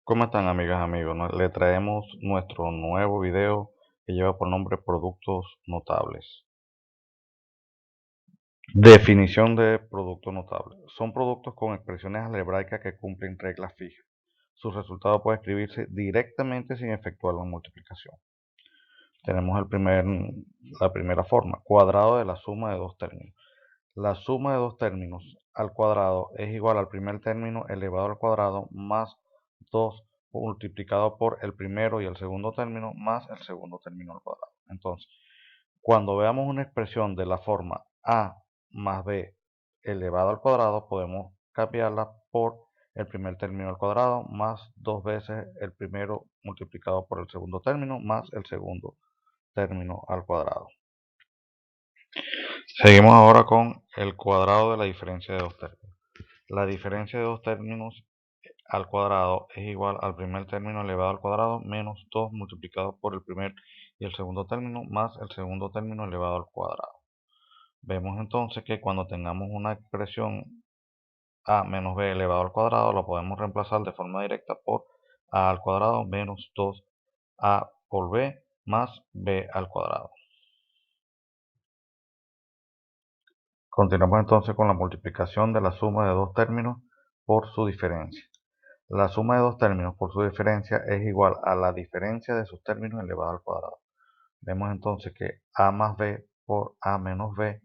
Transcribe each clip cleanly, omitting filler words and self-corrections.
¿Cómo están, amigas, amigos? Le traemos nuestro nuevo video que lleva por nombre Productos Notables. Definición de producto notable. Son productos con expresiones algebraicas que cumplen reglas fijas. Su resultado puede escribirse directamente sin efectuar la multiplicación. Tenemos la primera forma, cuadrado de la suma de dos términos. La suma de dos términos al cuadrado es igual al primer término elevado al cuadrado más 2 multiplicado por el primero y el segundo término más el segundo término al cuadrado. Entonces, cuando veamos una expresión de la forma a más b elevado al cuadrado, podemos cambiarla por el primer término al cuadrado más dos veces el primero multiplicado por el segundo término más el segundo término al cuadrado. Seguimos ahora con el cuadrado de la diferencia de dos términos. La diferencia de dos términos al cuadrado es igual al primer término elevado al cuadrado menos 2 multiplicado por el primer y el segundo término más el segundo término elevado al cuadrado. Vemos entonces que cuando tengamos una expresión a menos b elevado al cuadrado, la podemos reemplazar de forma directa por a al cuadrado menos 2a por b más b al cuadrado. Continuamos entonces con la multiplicación de la suma de dos términos por su diferencia. La suma de dos términos por su diferencia es igual a la diferencia de sus términos elevado al cuadrado. Vemos entonces que a más b por a menos b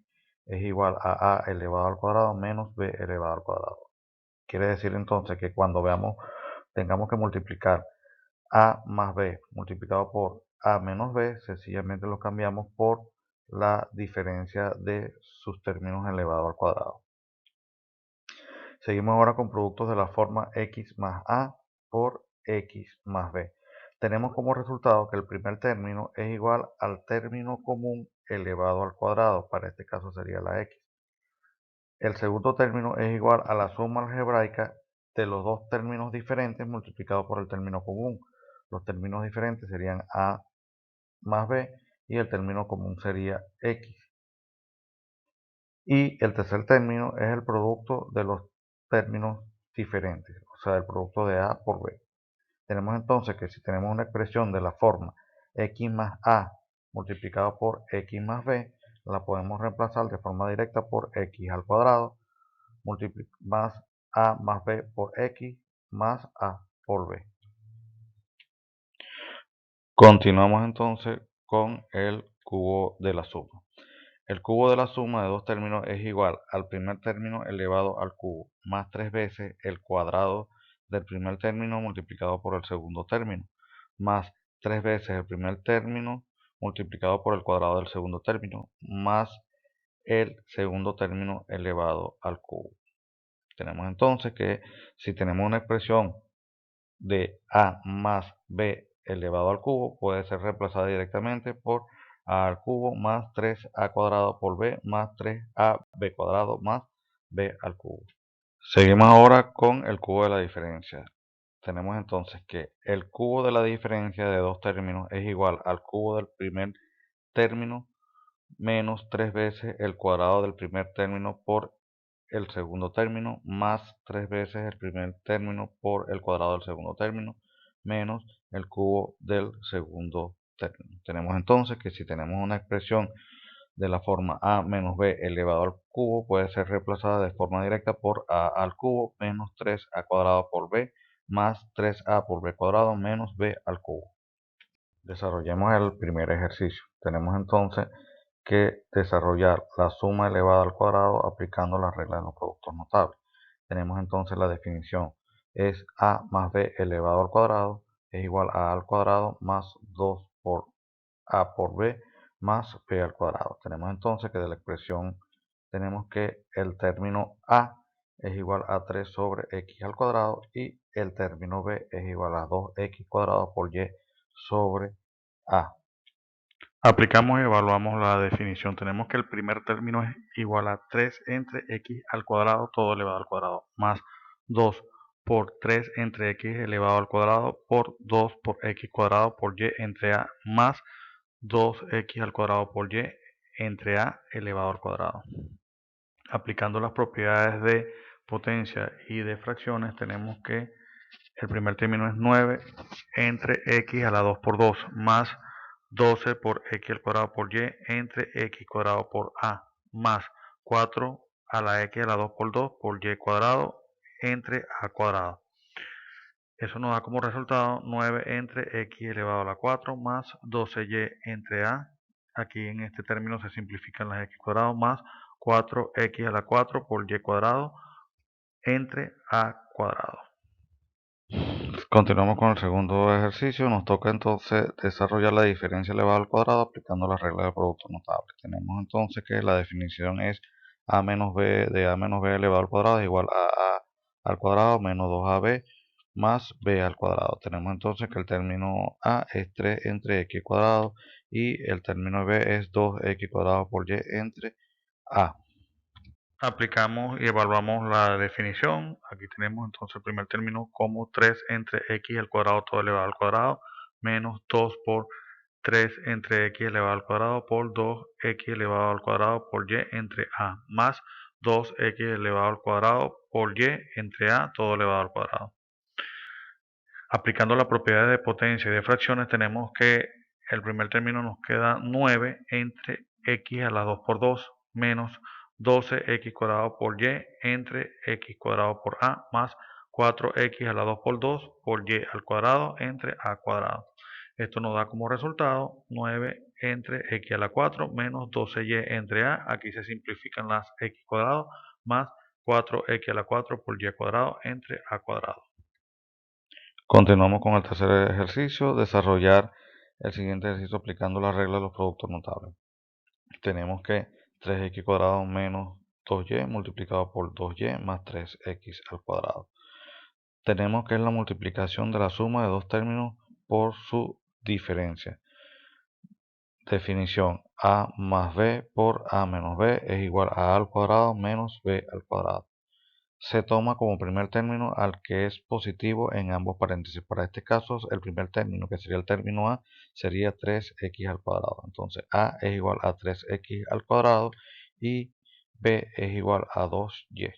es igual a elevado al cuadrado menos b elevado al cuadrado. Quiere decir entonces que cuando tengamos que multiplicar a más b multiplicado por a menos b, sencillamente lo cambiamos por la diferencia de sus términos elevado al cuadrado. Seguimos ahora con productos de la forma x más a por x más b. Tenemos como resultado que el primer término es igual al término común elevado al cuadrado. Para este caso sería la x. El segundo término es igual a la suma algebraica de los dos términos diferentes multiplicado por el término común. Los términos diferentes serían a más b y el término común sería x. Y el tercer término es el producto de los términos diferentes, o sea, el producto de a por b. Tenemos entonces que si tenemos una expresión de la forma x más a multiplicado por x más b, la podemos reemplazar de forma directa por x al cuadrado más a más b por x más a por b. Continuamos entonces con el cubo de la suma. El cubo de la suma de dos términos es igual al primer término elevado al cubo más 3 veces el cuadrado del primer término multiplicado por el segundo término más 3 veces el primer término multiplicado por el cuadrado del segundo término más el segundo término elevado al cubo. Tenemos entonces que si tenemos una expresión de a más b elevado al cubo puede ser reemplazada directamente por a al cubo más 3a cuadrado por b más 3ab cuadrado más b al cubo. Seguimos ahora con el cubo de la diferencia. Tenemos entonces que el cubo de la diferencia de dos términos es igual al cubo del primer término menos 3 veces el cuadrado del primer término por el segundo término más 3 veces el primer término por el cuadrado del segundo término menos el cubo del segundo término. Tenemos entonces que si tenemos una expresión de la forma a menos b elevado al cubo puede ser reemplazada de forma directa por a al cubo menos 3a cuadrado por b más 3a por b cuadrado menos b al cubo. Desarrollemos el primer ejercicio. Tenemos entonces que desarrollar la suma elevada al cuadrado aplicando la regla de los productos notables. Tenemos entonces la definición. Es a más b elevado al cuadrado es igual a al cuadrado más 2 por a por b más b al cuadrado. Tenemos entonces que de la expresión tenemos que el término a es igual a 3 sobre x al cuadrado y el término b es igual a 2x cuadrado por y sobre a. Aplicamos y evaluamos la definición. Tenemos que el primer término es igual a 3 entre x al cuadrado todo elevado al cuadrado más 2 por 3 entre x elevado al cuadrado por 2 por x cuadrado por y entre a más 2x al cuadrado por y entre a elevado al cuadrado. Aplicando las propiedades de potencia y de fracciones tenemos que El primer término es 9 entre x a la 2 por 2 más 12 por x al cuadrado por y entre x cuadrado por a más 4 a la x a la 2 por y cuadrado entre a cuadrado. Eso nos da como resultado 9 entre x elevado a la 4 más 12y entre a. Aquí en este término se simplifican las x cuadrado más 4x a la 4 por y cuadrado entre a cuadrado. Continuamos con el segundo ejercicio. Nos toca entonces desarrollar la diferencia elevada al cuadrado aplicando la regla del producto notable. Tenemos entonces que la definición es a menos b de a menos b elevado al cuadrado es igual a al cuadrado menos 2ab más b al cuadrado. Tenemos entonces que el término a es 3 entre x cuadrado y el término b es 2x cuadrado por y entre a. Aplicamos y evaluamos la definición. Aquí tenemos entonces el primer término como 3 entre x al cuadrado todo elevado al cuadrado menos 2 por 3 entre x elevado al cuadrado por 2x elevado al cuadrado por y entre a más 2x elevado al cuadrado por y entre a todo elevado al cuadrado. Aplicando la propiedad de potencia y de fracciones tenemos que el primer término nos queda 9 entre x a la 2 por 2 menos 12x cuadrado por y entre x cuadrado por a más 4x a la 2 por 2 por y al cuadrado entre a cuadrado. Esto nos da como resultado 9 entre x a la 4 menos 12y entre a. Aquí se simplifican las x cuadrado más 4x a la 4 por y cuadrado entre a cuadrado. Continuamos con el tercer ejercicio, desarrollar el siguiente ejercicio aplicando la regla de los productos notables. Tenemos que 3x cuadrado menos 2y multiplicado por 2y más 3x al cuadrado. Tenemos que es la multiplicación de la suma de dos términos por su diferencia. Definición: a más b por a menos b es igual a al cuadrado menos b al cuadrado. Se toma como primer término al que es positivo en ambos paréntesis. Para este caso, el primer término, que sería el término a, sería 3x al cuadrado. Entonces, a es igual a 3x al cuadrado y b es igual a 2y.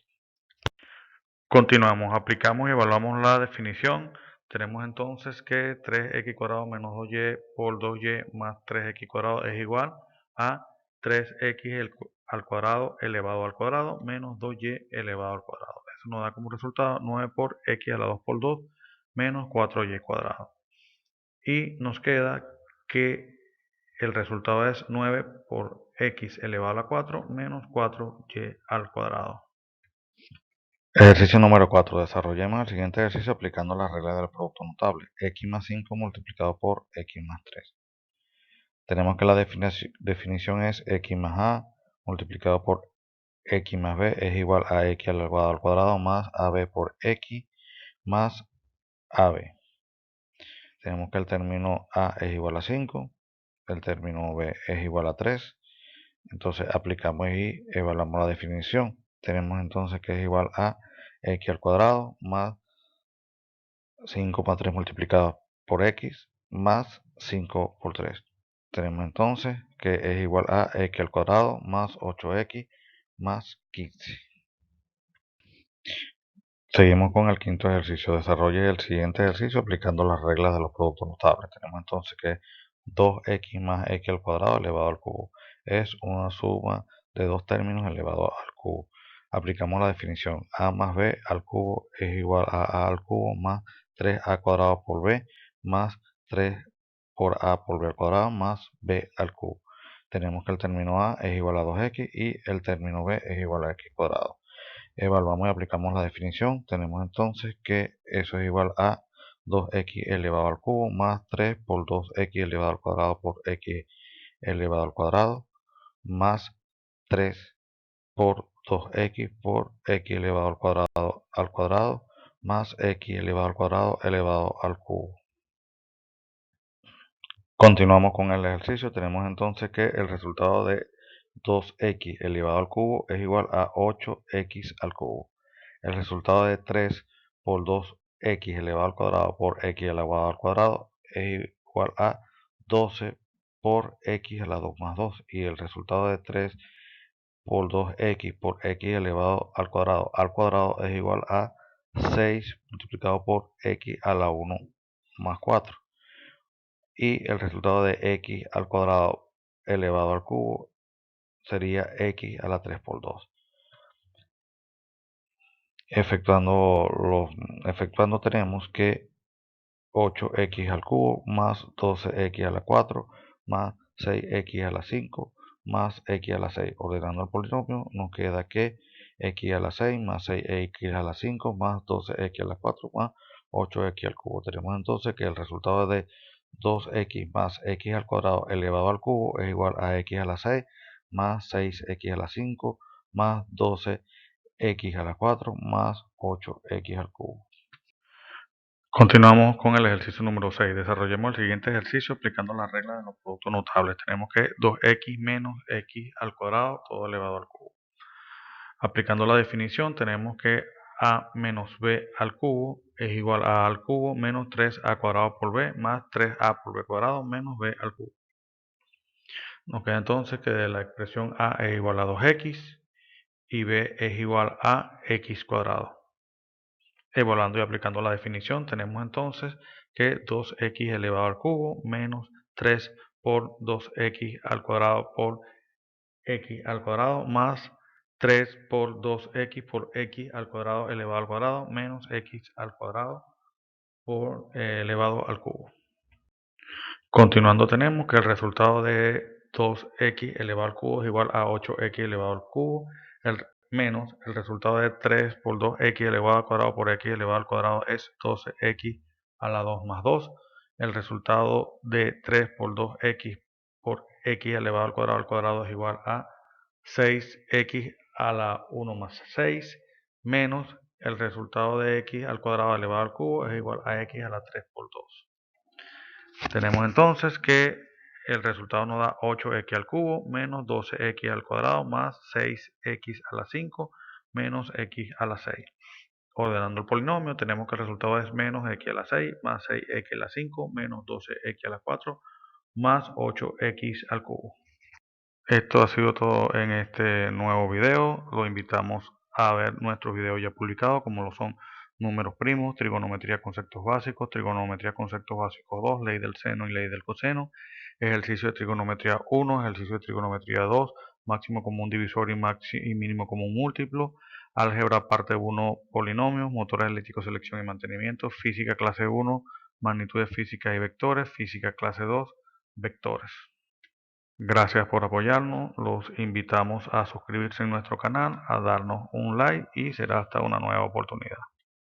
Continuamos, aplicamos y evaluamos la definición. Tenemos entonces que 3x cuadrado menos 2y por 2y más 3x cuadrado es igual a 3x al cuadrado elevado al cuadrado menos 2y elevado al cuadrado. Eso nos da como resultado 9 por x a la 2 por 2 menos 4y cuadrado. Y nos queda que el resultado es 9 por x elevado a la 4 menos 4y al cuadrado. Ejercicio número 4. Desarrollemos el siguiente ejercicio aplicando la regla del producto notable. X más 5 multiplicado por x más 3. Tenemos que la definición es x más a multiplicado por x más b es igual a x elevado al cuadrado más ab por x más ab. Tenemos que el término a es igual a 5, el término b es igual a 3. Entonces aplicamos y evaluamos la definición. Tenemos entonces que es igual a x al cuadrado más 5 más 3 multiplicado por x más 5 por 3. Tenemos entonces que es igual a x al cuadrado más 8x más 15. Seguimos con el quinto ejercicio. Desarrolle el siguiente ejercicio aplicando las reglas de los productos notables. Tenemos entonces que 2x más x al cuadrado elevado al cubo es una suma de dos términos elevado al cubo. Aplicamos la definición: a más b al cubo es igual a al cubo más 3a cuadrado por b más 3 por a por b al cuadrado más b al cubo. Tenemos que el término a es igual a 2x y el término b es igual a x cuadrado. Evaluamos y aplicamos la definición. Tenemos entonces que eso es igual a 2x elevado al cubo más 3 por 2x elevado al cuadrado por x elevado al cuadrado más 3 por 2x por x elevado al cuadrado más x elevado al cuadrado elevado al cubo. Continuamos con el ejercicio. Tenemos entonces que el resultado de 2x elevado al cubo es igual a 8x al cubo. El resultado de 3 por 2x elevado al cuadrado por x elevado al cuadrado es igual a 12 por x a la 2 más 2. Y el resultado de 3 por 2x por x elevado al cuadrado es igual a 6 multiplicado por x a la 1 más 4. Y el resultado de x al cuadrado elevado al cubo sería x a la 3 por 2. Efectuando tenemos que 8x al cubo más 12x a la 4 más 6x a la 5 más x a la 6. Ordenando el polinomio nos queda que x a la 6 más 6x a la 5 más 12x a la 4 más 8x al cubo. Tenemos entonces que el resultado de 2x más x al cuadrado elevado al cubo es igual a x a la 6 más 6x a la 5 más 12x a la 4 más 8x al cubo. Continuamos con el ejercicio número 6. Desarrollemos el siguiente ejercicio aplicando la regla de los productos notables. Tenemos que 2x menos x al cuadrado todo elevado al cubo. Aplicando la definición tenemos que a menos b al cubo es igual a a al cubo menos 3a cuadrado por b más 3a por b cuadrado menos b al cubo. Nos queda entonces que la expresión a es igual a 2x y b es igual a x cuadrado. Evaluando y aplicando la definición, tenemos entonces que 2x elevado al cubo menos 3 por 2x al cuadrado por x al cuadrado más 3 por 2x por x al cuadrado elevado al cuadrado menos x al cuadrado por elevado al cubo. Continuando tenemos que el resultado de 2x elevado al cubo es igual a 8x elevado al cubo menos el resultado de 3 por 2x elevado al cuadrado por x elevado al cuadrado es 12x a la 2 más 2. El resultado de 3 por 2x por x elevado al cuadrado es igual a 6x a la 1 más 6 menos el resultado de x al cuadrado elevado al cubo es igual a x a la 3 por 2. Tenemos entonces que el resultado nos da 8x al cubo menos 12x al cuadrado más 6x a la 5 menos x a la 6. Ordenando el polinomio tenemos que el resultado es menos x a la 6 más 6x a la 5 menos 12x a la 4 más 8x al cubo. Esto ha sido todo en este nuevo video. Lo invitamos a ver nuestros videos ya publicados, como lo son números primos, trigonometría conceptos básicos, trigonometría conceptos básicos 2, ley del seno y ley del coseno, ejercicio de trigonometría 1, ejercicio de trigonometría 2, máximo común divisor y mínimo común múltiplo, álgebra parte 1, polinomios, motores eléctricos, selección y mantenimiento, física clase 1, magnitudes físicas y vectores, física clase 2, vectores. Gracias por apoyarnos, los invitamos a suscribirse en nuestro canal, a darnos un like y será hasta una nueva oportunidad.